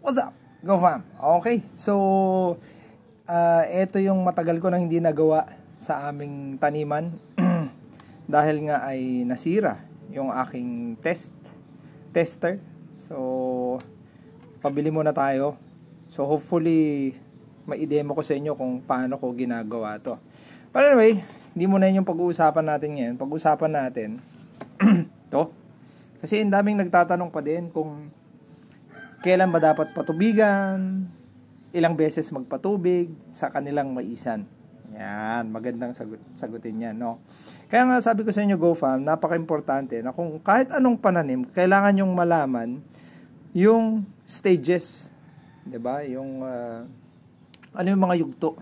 What's up? Go fam! Okay, so ito yung matagal ko nang hindi nagawa sa aming taniman dahil nga ay nasira yung aking tester. So, pabili muna tayo. So, hopefully, ma-demo ko sa inyo kung paano ko ginagawa to. But anyway, hindi muna yun yung pag-uusapan natin ngayon. Pag-uusapan natin to. Kasi ang daming nagtatanong pa din kung kailan ba dapat patubigan, ilang beses magpatubig sa kanilang maisan. Yan, magandang sagutin yan, no? Kaya nga sabi ko sa inyo, GoFam, napaka-importante na kung kahit anong pananim, kailangan yung malaman yung stages, 'di ba? Yung ano yung mga yugto.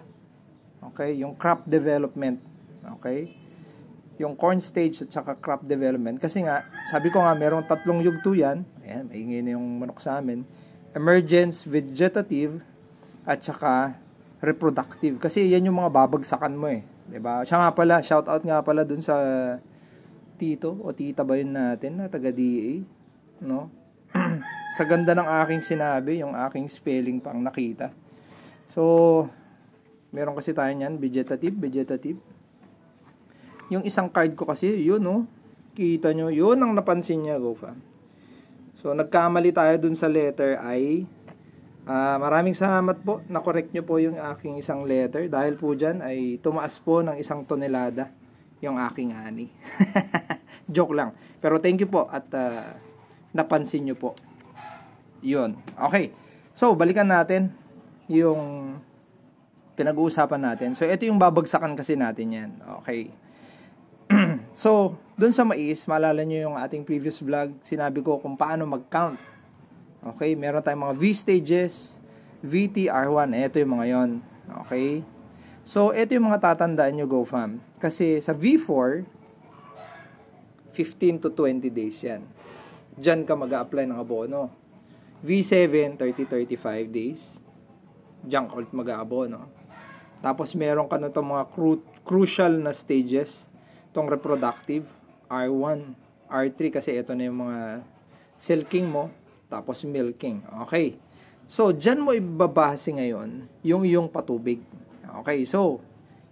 Okay, yung crop development. Okay? Yung corn stage at saka crop development. Kasi nga, sabi ko nga, merong 3 yugto yan. Ayan, maingay na yung manok sa amin. Emergence, vegetative, at saka reproductive. Kasi yan yung mga babagsakan mo eh. Diba? Siya nga pala, shout out nga pala dun sa tito o tita ba yun natin na taga-DA. No? Sa ganda ng aking sinabi, yung aking spelling pang nakita. So, meron kasi tayo niyan, vegetative. Yung isang card ko kasi, yun no, kita nyo, yun ang napansin niya, GoFam. So, nagkamali tayo dun sa letter I. Maraming salamat po, na-correct nyo po yung aking isang letter. Dahil po dyan ay tumaas po ng 1 tonelada yung aking ani. Joke lang. Pero thank you po at napansin nyo po. Yun. Okay. So, balikan natin yung pinag-uusapan natin. So, ito yung babagsakan kasi natin yan. Okay. So, dun sa mais, maalala nyo yung ating previous vlog, sinabi ko kung paano mag-count. Okay, meron tayong mga V stages, VT, R1, ito yung mga yon. Okay, so ito yung mga tatandaan nyo, GoFam. Kasi sa V4, 15 to 20 days yan. Diyan ka mag-a-apply ng abono. V7, 30-35 days. Diyan ka ulit mag-a-abono. Tapos meron ka na itong mga crucial na stages. Itong reproductive, R1, R3 kasi ito na yung mga silking mo, tapos milking. Okay. So, dyan mo ibabase ngayon yung patubig. Okay. So,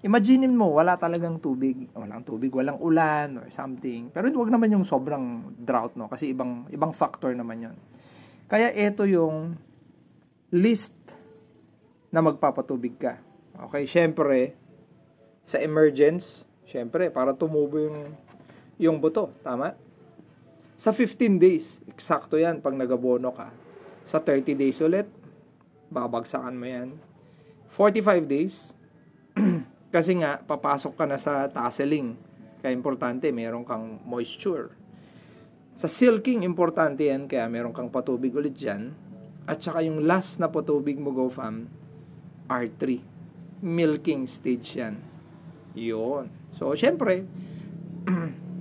imagine mo, wala talagang tubig. Walang tubig, walang ulan or something. Pero huwag naman yung sobrang drought, no? Kasi ibang factor naman yon. Kaya ito yung list na magpapatubig ka. Okay. Syempre, sa emergence, syempre, para tumubo yung buto. Tama? Sa 15 days, eksakto yan pag nagabono ka. Sa 30 days ulit, babagsakan mo yan. 45 days, kasi nga, papasok ka na sa tasseling. Kaya importante, meron kang moisture. Sa silking, importante yan, kaya meron kang patubig ulit dyan. At saka yung last na patubig mo, GoFam, R3. Milking stage yan. Yun. So, syempre,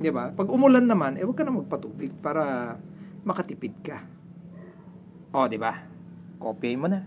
di ba? Pag umulan naman, huwag ka na magpatubig para makatipid ka. O, di ba? Kopyahin mo na.